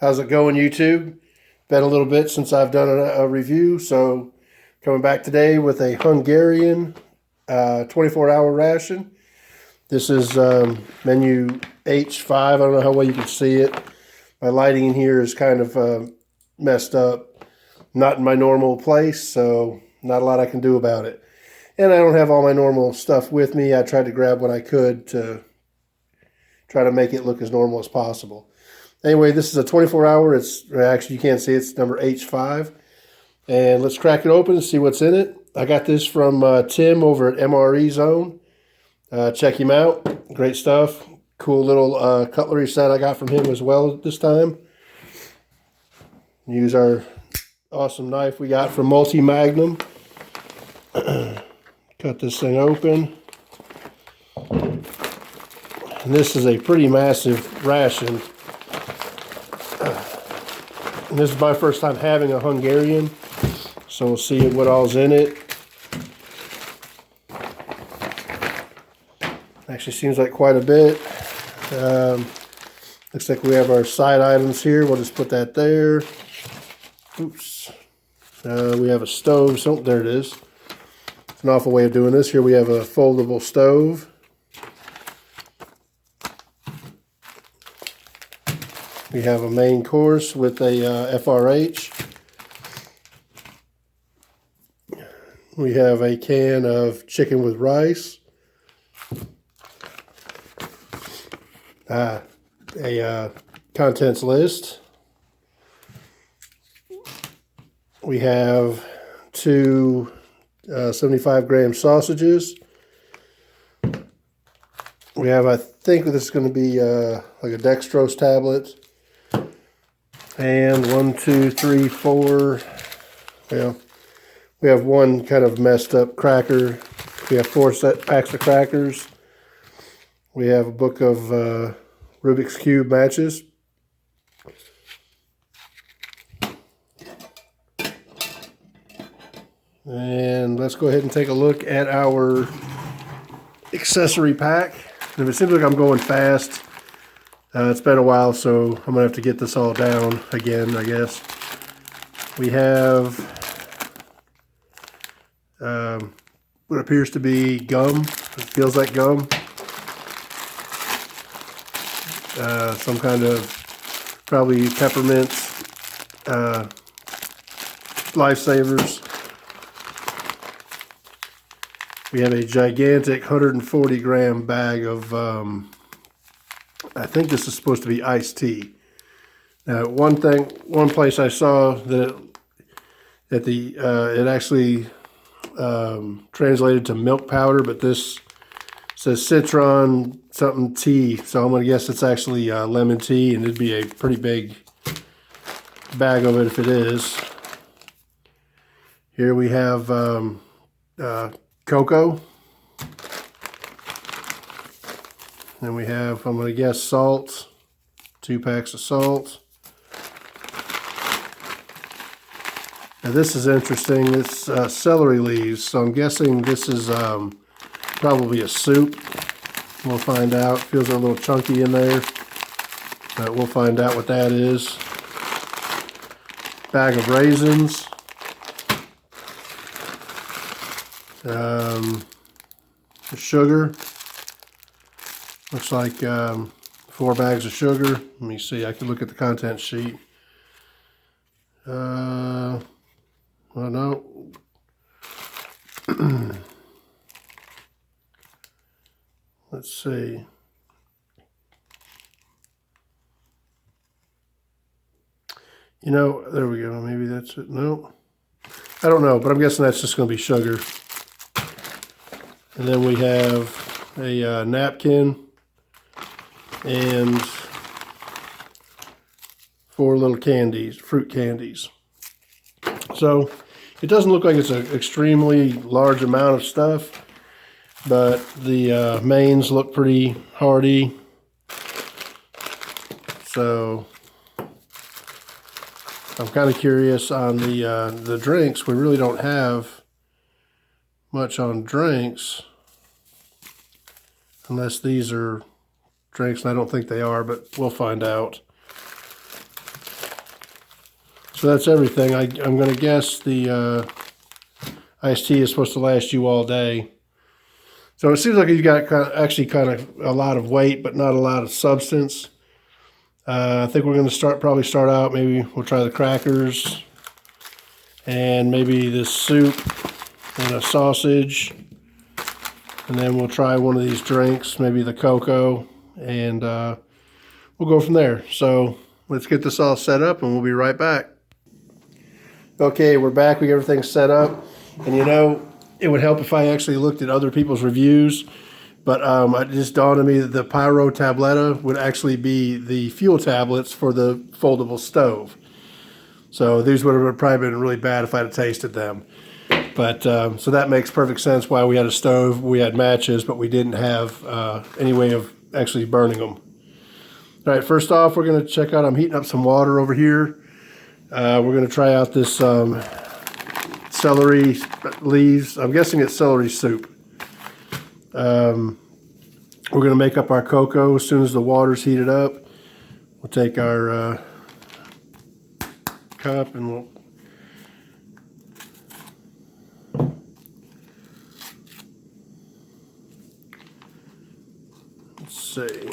How's it going, YouTube? Been a little bit since I've done a review, so coming back today with a Hungarian 24-hour ration. This is menu H5. I don't know how well you can see it. My lighting in here is kind of messed up. Not in my normal place, so not a lot I can do about it. And I don't have all my normal stuff with me. I tried to grab what I could to try to make it look as normal as possible. Anyway, this is a 24-hour. It's actually, you can't see it. It's number H5. And let's crack it open and see what's in it. I got this from Tim over at MRE Zone. Check him out. Great stuff. Cool little cutlery set I got from him as well this time. Use our awesome knife we got from Multi Magnum. Cut this thing open. And this is a pretty massive ration. And this is my first time having a Hungarian, so we'll see what all's in it. Actually seems like quite a bit. Looks like we have our side items here. We'll just put that there. Oops. We have a stove. So there it is. It's an awful way of doing this. Here we have a foldable stove. We have a main course with a FRH. We have a can of chicken with rice. A contents list. We have two 75-gram sausages. We have, I think this is going to be like a dextrose tablet. And 1, 2, 3, 4. Well, we have one kind of messed up cracker. We have 4 packs of crackers. We have a book of Rubik's Cube matches. And let's go ahead and take a look at our accessory pack. And if it seems like I'm going fast, it's been a while, so I'm going to have to get this all down again, I guess. We have what appears to be gum. It feels like gum. Some kind of probably peppermint lifesavers. We have a gigantic 140-gram bag of I think this is supposed to be iced tea. Now, one place I saw that it actually translated to milk powder, but this says citron something tea, so I'm gonna guess it's actually lemon tea, and it'd be a pretty big bag of it if it is. Here we have cocoa. Then we have, I'm going to guess, salt. 2 packs of salt. Now this is interesting. It's celery leaves, so I'm guessing this is probably a soup. We'll find out. Feels a little chunky in there, but we'll find out what that is. Bag of raisins. Sugar. Looks like 4 bags of sugar. Let me see. I can look at the content sheet. Well, no. Let's see. You know, there we go. Maybe that's it. No. I don't know, but I'm guessing that's just going to be sugar. And then we have a napkin. And 4 little candies, fruit candies. So it doesn't look like it's an extremely large amount of stuff, but the mains look pretty hearty. So I'm kind of curious on the drinks. We really don't have much on drinks, unless these are drinks, and I don't think they are, but we'll find out. So that's everything. I'm going to guess the iced tea is supposed to last you all day. So it seems like you've got actually kind of a lot of weight, but not a lot of substance. I think we're going to probably start out, maybe we'll try the crackers and maybe this soup and a sausage. And then we'll try one of these drinks, maybe the cocoa, and we'll go from there. So let's get this all set up and we'll be right back. Okay, we're back. We got everything set up. And you know, it would help if I actually looked at other people's reviews. But it just dawned on me that the Pyro Tabletta would actually be the fuel tablets for the foldable stove. So these would have probably been really bad if I had tasted them. But so that makes perfect sense why we had a stove, we had matches, but we didn't have any way of actually burning them. All right, first off, we're going to check out, I'm heating up some water over here. We're going to try out this celery leaves. I'm guessing it's celery soup. We're going to make up our cocoa as soon as the water's heated up. We'll take our cup and we'll see.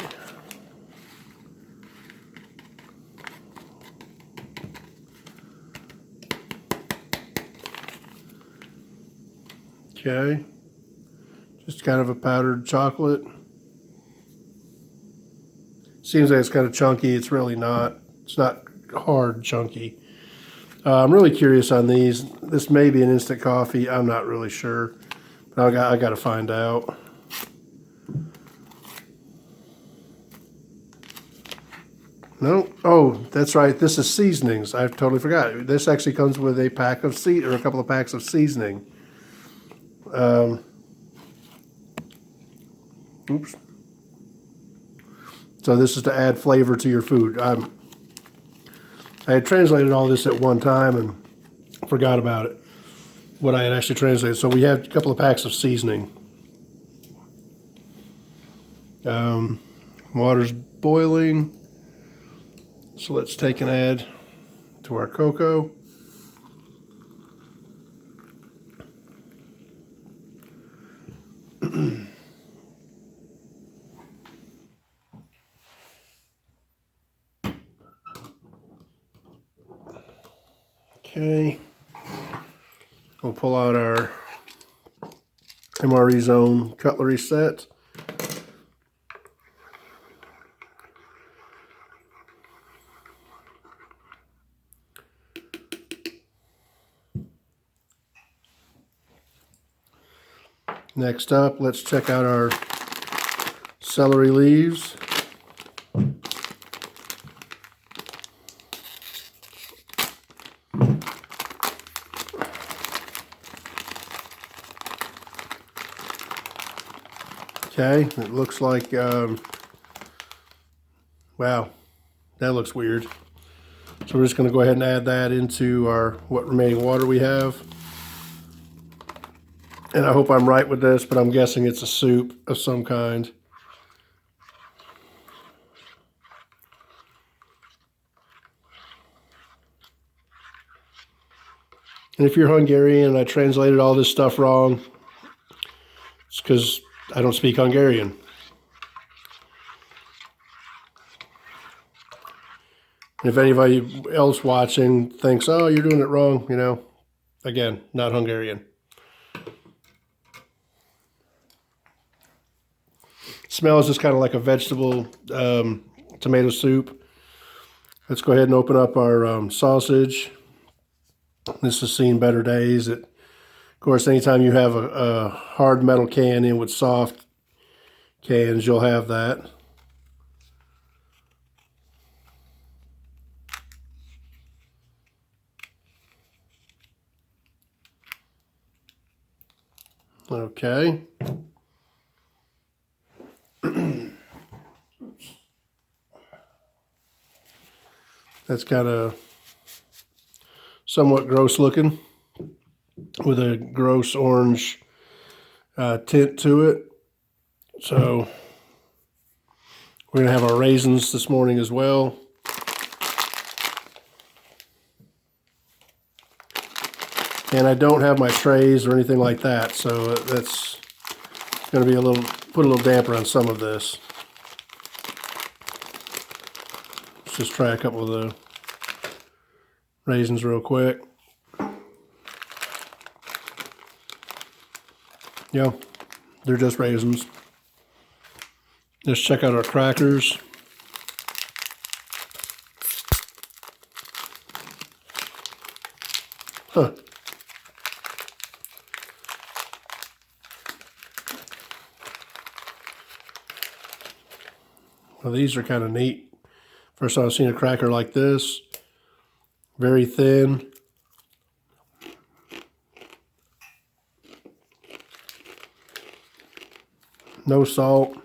Okay. Just kind of a powdered chocolate. Seems like it's kind of chunky. It's really not. It's not hard chunky. I'm really curious on these. This may be an instant coffee. I'm not really sure. But I got to find out. No. Oh, that's right. This is seasonings. I totally forgot. This actually comes with a pack of or a couple of packs of seasoning. Oops. So this is to add flavor to your food. I had translated all this at one time and forgot about it, what I had actually translated. So we had a couple of packs of seasoning. Water's boiling. So let's take and add to our cocoa. Okay, we'll pull out our MRE Zone cutlery set. Next up, let's check out our celery leaves. Okay, it looks like, wow, that looks weird. So we're just going to go ahead and add that into our what remaining water we have. And I hope I'm right with this, but I'm guessing it's a soup of some kind. And if you're Hungarian and I translated all this stuff wrong, it's because I don't speak Hungarian. And if anybody else watching thinks, oh, you're doing it wrong, you know, again, not Hungarian. Smells just kind of like a vegetable tomato soup. Let's go ahead and open up our sausage. This has seen better days. Of course, anytime you have a hard metal can in with soft cans, you'll have that. Okay. That's kind of somewhat gross looking with a gross orange tint to it. So we're going to have our raisins this morning as well. And I don't have my trays or anything like that, so that's going to be put a little damper on some of this. Let's just try a couple of the raisins real quick. Yeah, they're just raisins. Let's check out our crackers. Huh. Well, these are kind of neat. First time I've seen a cracker like this. Very thin. No salt.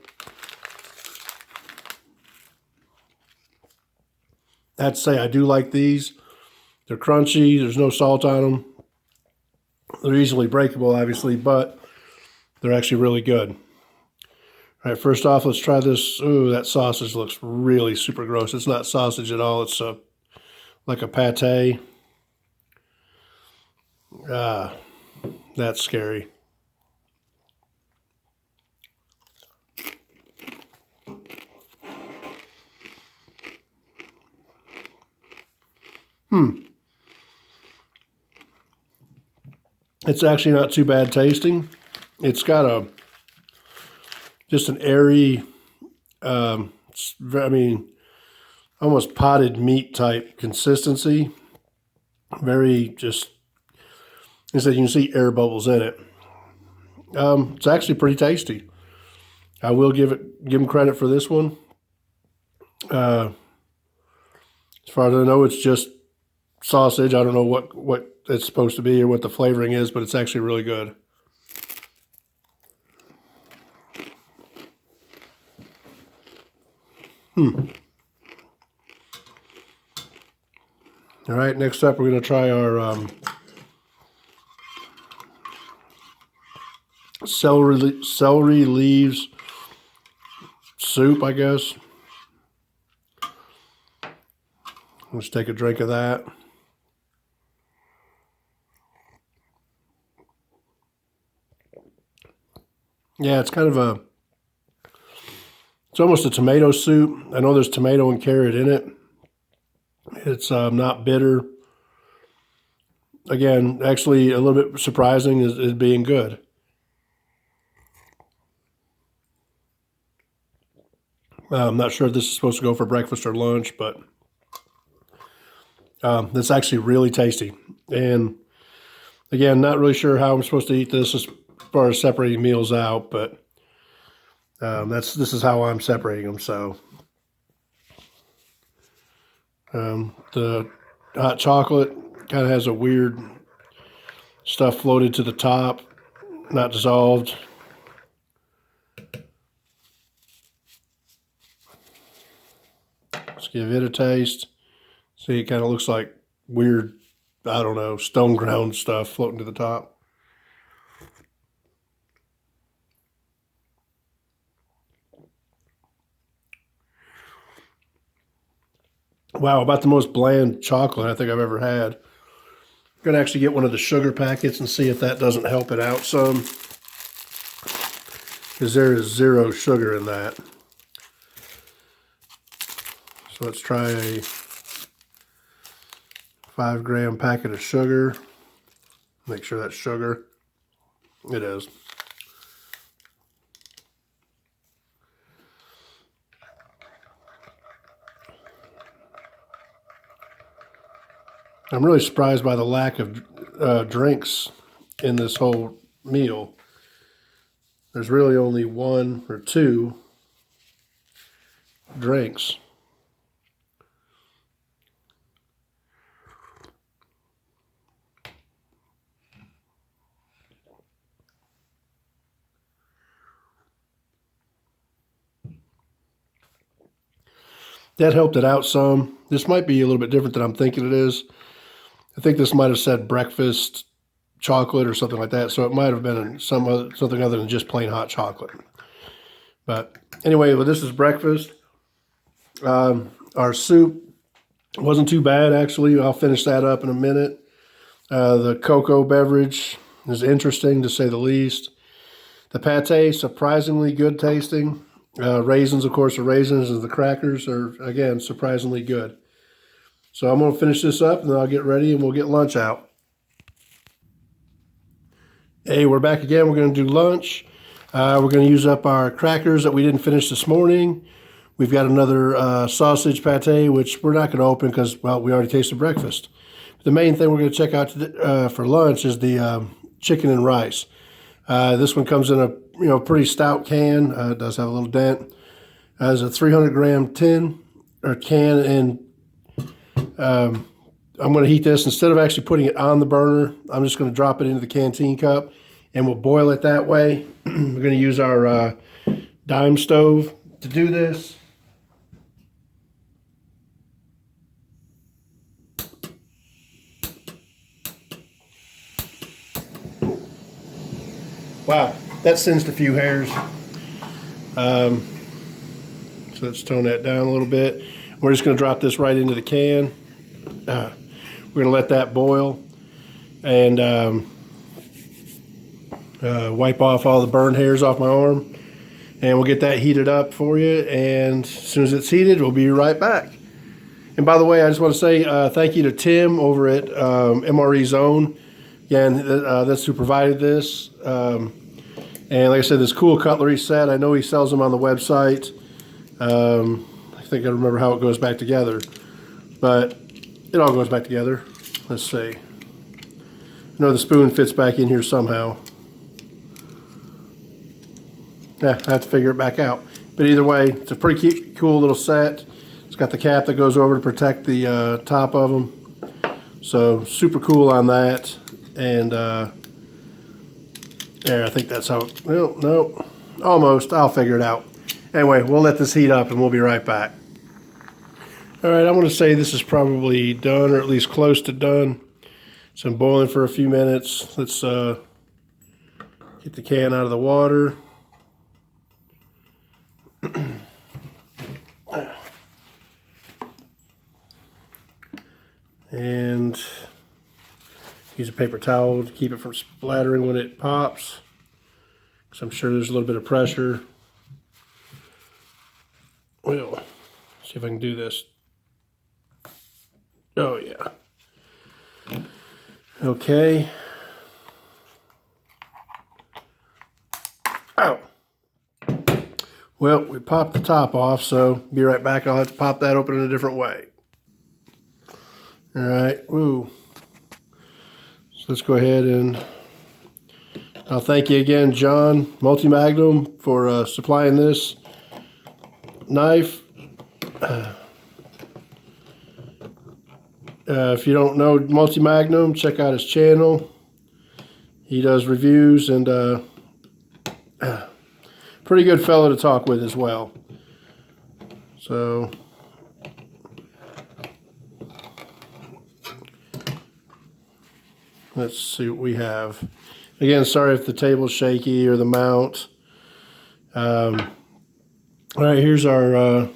I have to say, I do like these. They're crunchy. There's no salt on them. They're easily breakable, obviously, but they're actually really good. All right, first off, let's try this. Ooh, that sausage looks really super gross. It's not sausage at all. It's like a pate. That's scary. It's actually not too bad tasting. It's got just an airy, I mean, almost potted meat type consistency. Very just, as you can see air bubbles in it. It's actually pretty tasty. I will give them credit for this one. As far as I know, it's just sausage. I don't know what it's supposed to be or what the flavoring is, but it's actually really good. All right, next up we're going to try our celery leaves soup, I guess. Let's take a drink of that. Yeah, it's kind of it's almost a tomato soup. I know there's tomato and carrot in it. It's not bitter. Again, actually a little bit surprising is being good. I'm not sure if this is supposed to go for breakfast or lunch, but it's actually really tasty. And again, not really sure how I'm supposed to eat this as far as separating meals out, but this is how I'm separating them. So the hot chocolate kind of has a weird stuff floated to the top, not dissolved. Let's give it a taste. See, it kind of looks like weird, I don't know, stone ground stuff floating to the top. Wow, about the most bland chocolate I think I've ever had. I'm going to actually get one of the sugar packets and see if that doesn't help it out some. Because there is 0 sugar in that. So let's try a 5-gram packet of sugar. Make sure that's sugar. It is. I'm really surprised by the lack of drinks in this whole meal. There's really only 1 or 2 drinks. That helped it out some. This might be a little bit different than I'm thinking it is. I think this might have said breakfast chocolate or something like that, so it might have been something other than just plain hot chocolate. But anyway, well, this is breakfast. Our soup wasn't too bad, actually. I'll finish that up in a minute. The cocoa beverage is interesting to say the least. The pate, surprisingly good tasting. Raisins, of course, the raisins and the crackers are, again, surprisingly good. So I'm going to finish this up and then I'll get ready and we'll get lunch out. Hey, we're back again. We're going to do lunch. We're going to use up our crackers that we didn't finish this morning. We've got another sausage pate, which we're not going to open because, well, we already tasted breakfast. The main thing we're going to check out for lunch is the chicken and rice. This one comes in a pretty stout can. It does have a little dent. It's a 300-gram tin or can, and I'm going to heat this. Instead of actually putting it on the burner, I'm just going to drop it into the canteen cup, and we'll boil it that way. We're going to use our dime stove to do this. Wow, that singed a few hairs. So let's tone that down a little bit. We're just going to drop this right into the can. We're going to let that boil and wipe off all the burn hairs off my arm. And we'll get that heated up for you. And as soon as it's heated, we'll be right back. And by the way, I just want to say thank you to Tim over at MRE Zone. Again, that's who provided this. And like I said, this cool cutlery set, I know he sells them on the website. I think I remember how it goes back together. But it all goes back together. Let's see. I know the spoon fits back in here somehow. Yeah, I have to figure it back out. But either way, it's a pretty cool little set. It's got the cap that goes over to protect the top of them. So super cool on that. And there, I think that's how, well, no, almost. I'll figure it out. Anyway, we'll let this heat up and we'll be right back. All right, I'm going to say this is probably done, or at least close to done. So I'm boiling for a few minutes. Let's get the can out of the water. And use a paper towel to keep it from splattering when it pops, because I'm sure there's a little bit of pressure. Well, see if I can do this. Oh yeah. Okay. Ow. Well, we popped the top off, so be right back. I'll have to pop that open in a different way. All right. Woo. So let's go ahead and I'll thank you again, John Multi-Magnum, for supplying this knife. If you don't know Multi-Magnum, check out his channel. He does reviews and pretty good fellow to talk with as well. So let's see what we have. Again, sorry if the table's shaky or the mount. All right, here's our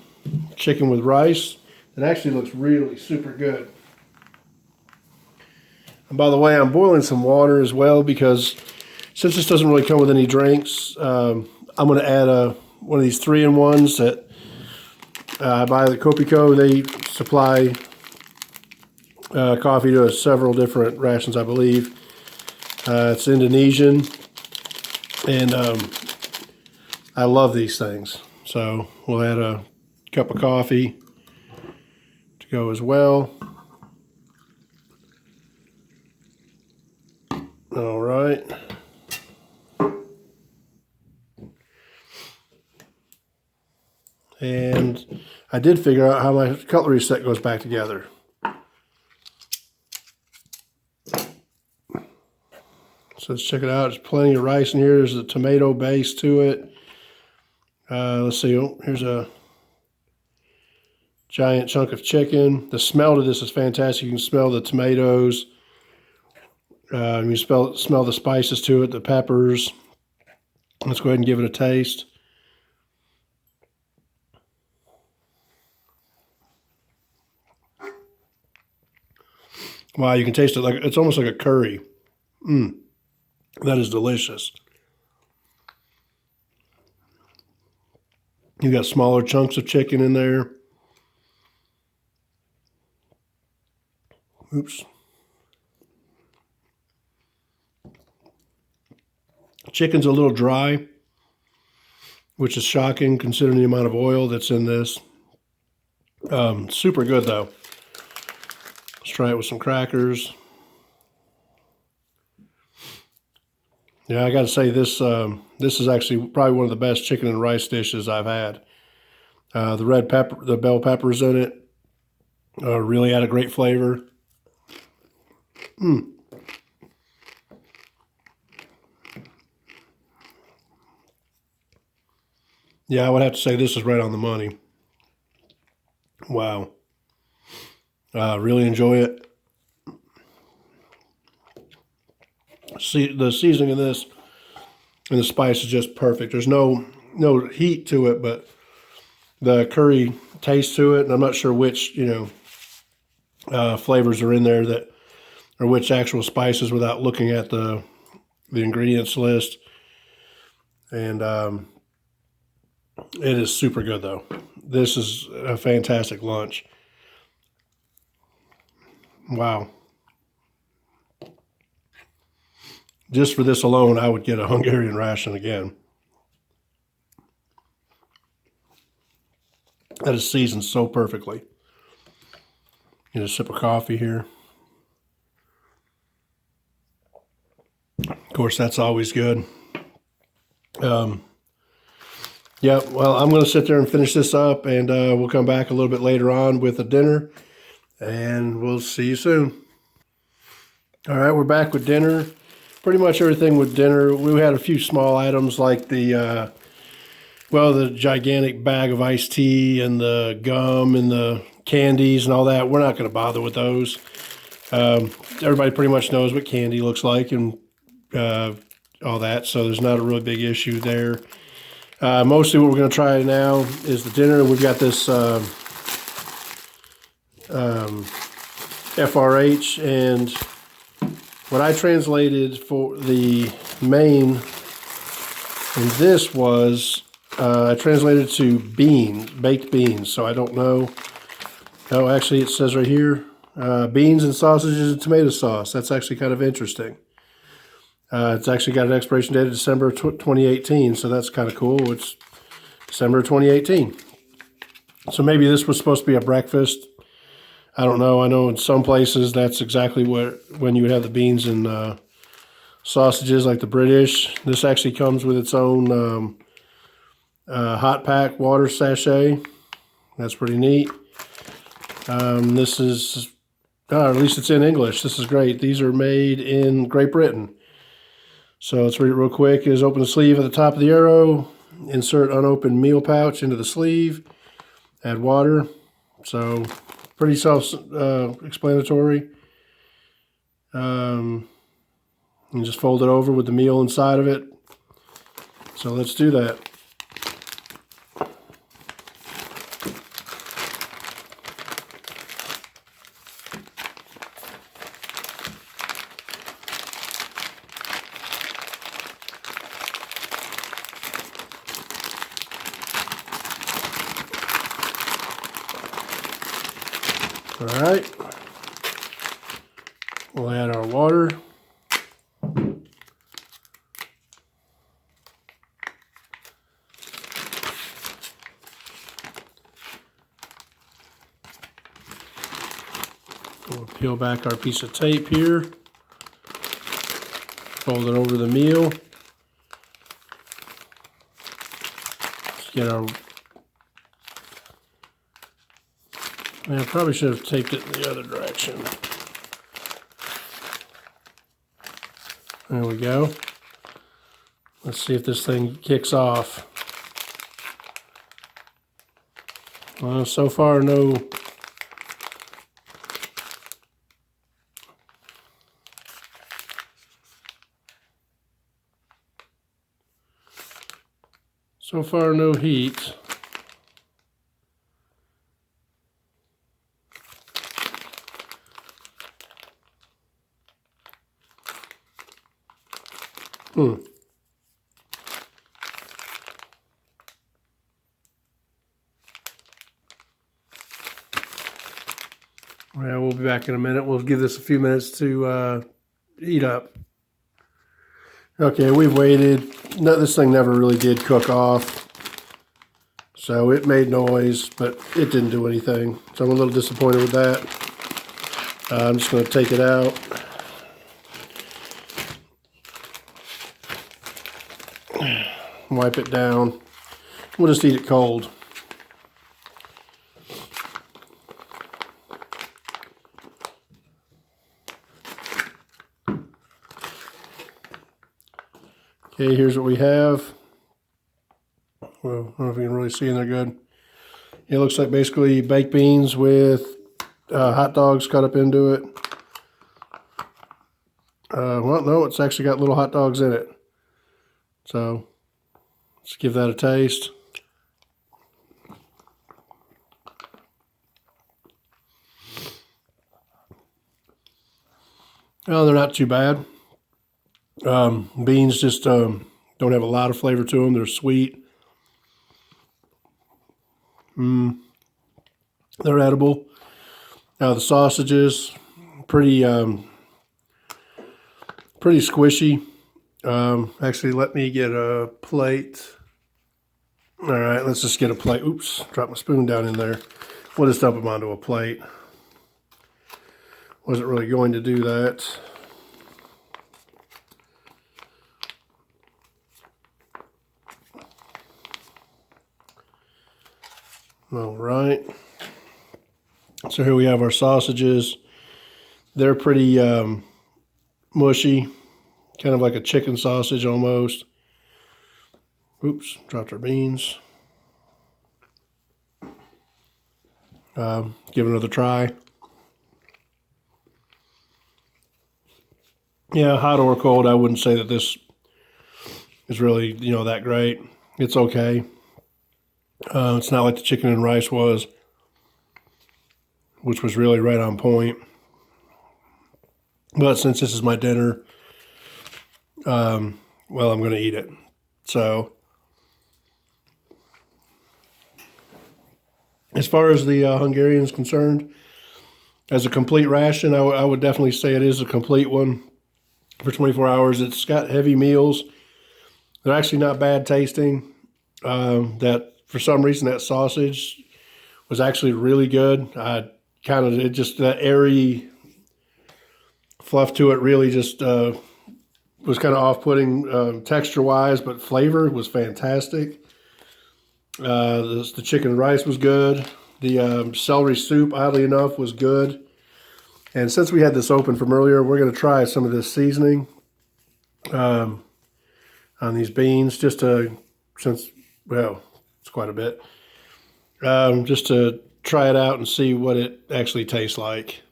chicken with rice. It actually looks really super good. And by the way, I'm boiling some water as well because since this doesn't really come with any drinks, I'm going to add one of these 3-in-1s that I buy at the Copico. They supply coffee to several different rations, I believe. It's Indonesian, and I love these things. So we'll add a cup of coffee to go as well. All right. And I did figure out how my cutlery set goes back together. So let's check it out. There's plenty of rice in here. There's a tomato base to it. Let's see. Oh, here's a giant chunk of chicken. The smell to this is fantastic. You can smell the tomatoes. You smell the spices to it, the peppers. Let's go ahead and give it a taste. Wow, you can taste it like it's almost like a curry. That is delicious. You got smaller chunks of chicken in there. Oops. Chicken's a little dry, which is shocking considering the amount of oil that's in this. Super good though. Let's try it with some crackers. Yeah, I got to say this is actually probably one of the best chicken and rice dishes I've had. The red pepper, the bell peppers in it, really add a great flavor. Yeah, I would have to say this is right on the money. Wow, really enjoy it. See, the seasoning in this and the spice is just perfect. There's no heat to it, but the curry taste to it, and I'm not sure which flavors are in there that or which actual spices without looking at the ingredients list. And it is super good though. This is a fantastic lunch. Wow. Just for this alone, I would get a Hungarian ration again. That is seasoned so perfectly. Get a sip of coffee here. Of course, that's always good. Yeah, well, I'm going to sit there and finish this up, and we'll come back a little bit later on with a dinner, and we'll see you soon. All right, we're back with dinner. Pretty much everything with dinner. We had a few small items like the gigantic bag of iced tea and the gum and the candies and all that. We're not going to bother with those. Everybody pretty much knows what candy looks like and all that, so there's not a really big issue there. Mostly what we're going to try now is the dinner. We've got this FRH, and what I translated for the main in this was I translated to baked beans. So I don't know. Oh, actually, it says right here, beans and sausages and tomato sauce. That's actually kind of interesting. It's actually got an expiration date of December 2018, so that's kind of cool. It's December 2018. So maybe this was supposed to be a breakfast. I don't know. I know in some places that's exactly when you would have the beans and sausages, like the British. This actually comes with its own hot pack water sachet. That's pretty neat. This is, or at least it's in English. This is great. These are made in Great Britain. So let's read it real quick. Is open the sleeve at the top of the arrow, insert unopened meal pouch into the sleeve, add water. So pretty self-explanatory. And just fold it over with the meal inside of it. So let's do that. All right, we'll add our water. We'll peel back our piece of tape here, fold it over the meal. Let's get our, I probably should have taped it in the other direction. There we go. Let's see if this thing kicks off. Well, so far no. So far no heat. Hmm. Well, we'll be back in a minute. We'll give this a few minutes to heat up. Okay, we've waited. No, this thing never really did cook off. So it made noise, but it didn't do anything. So I'm a little disappointed with that. I'm just going to take it out. Wipe it down. We'll just eat it cold. Okay, here's what we have. Well, I don't know if you can really see in there good. It looks like basically baked beans with hot dogs cut up into it. Well, no, it's actually got little hot dogs in it. So let's give that a taste. Oh, they're not too bad. Beans just don't have a lot of flavor to them. They're sweet. They're edible. Now the sausages, pretty squishy. Actually, let me get a plate. All right, let's just get a plate. Oops, dropped my spoon down in there. We'll just dump them onto a plate. Wasn't really going to do that. All right. So here we have our sausages. They're pretty mushy, kind of like a chicken sausage almost. Oops, dropped our beans. Give it another try. Yeah, hot or cold, I wouldn't say that this is really, that great. It's okay. It's not like the chicken and rice was, which was really right on point. But since this is my dinner, well, I'm going to eat it. So, as far as the Hungarian is concerned, as a complete ration, I would definitely say it is a complete one for 24 hours. It's got heavy meals. They're actually not bad tasting. That for some reason that sausage was actually really good. That airy fluff to it really just was kind of off-putting texture-wise, but flavor was fantastic. The chicken and rice was good. The celery soup, oddly enough, was good. And since we had this open from earlier, we're going to try some of this seasoning on these beans, well, it's quite a bit, just to try it out and see what it actually tastes like.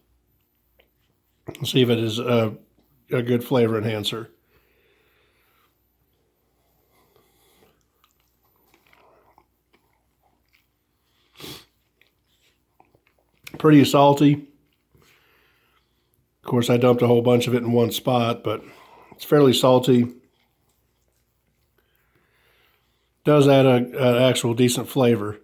See if it is a good flavor enhancer. Pretty salty. Of course, I dumped a whole bunch of it in one spot, but it's fairly salty. Does add an actual decent flavor.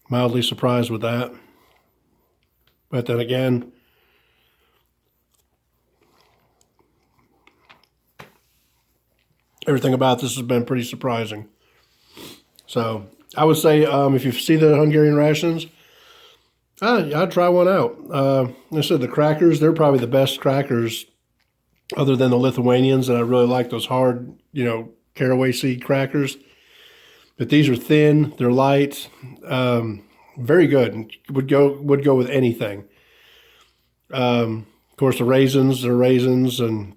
Mildly surprised with that. But then again, everything about this has been pretty surprising. So I would say if you see the Hungarian rations, I'd try one out. I said the crackers, they're probably the best crackers other than the Lithuanians, and I really like those hard, caraway seed crackers. But these are thin, they're light, very good. Would go with anything. Of course, the raisins, they're raisins, and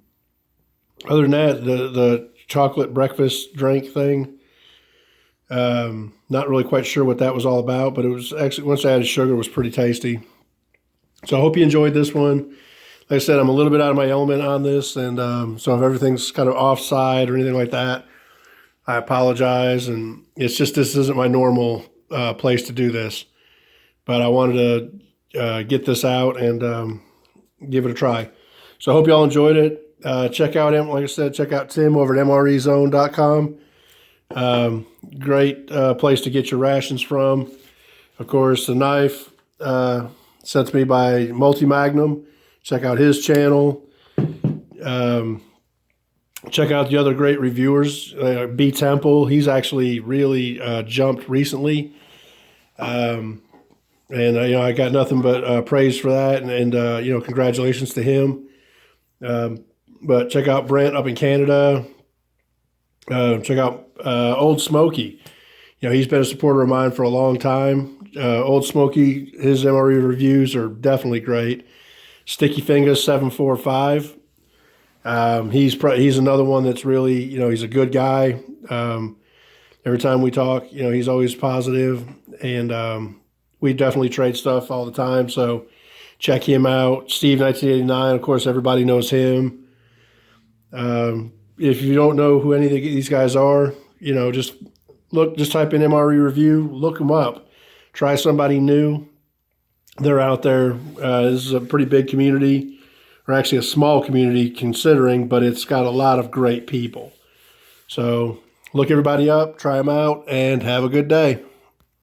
other than that, the chocolate breakfast drink thing. Not really quite sure what that was all about, but it was actually, once I added sugar, it was pretty tasty. So I hope you enjoyed this one. Like I said, I'm a little bit out of my element on this, and so if everything's kind of offside or anything like that, I apologize. And it's just, this isn't my normal place to do this. But I wanted to, get this out and give it a try. So I hope y'all enjoyed it. Check out him, like I said, check out Tim over at mrezone.com. Great place to get your rations from. Of course, the knife sent to me by Multi Magnum. Check out his channel. Check out the other great reviewers. B Temple, he's actually really jumped recently. And I got nothing but praise for that, and congratulations to him. But check out Brent up in Canada. Check out Old Smoky. He's been a supporter of mine for a long time. Old Smoky, his MRE reviews are definitely great. Sticky Fingers 745. He's another one that's really, he's a good guy. Every time we talk, he's always positive, and we definitely trade stuff all the time. So check him out. Steve 1989, of course, everybody knows him. If you don't know who any of these guys are, just type in MRE review, look them up, try somebody new. They're out there. This is a pretty big community, or actually a small community considering, but it's got a lot of great people. So look everybody up, try them out, and have a good day.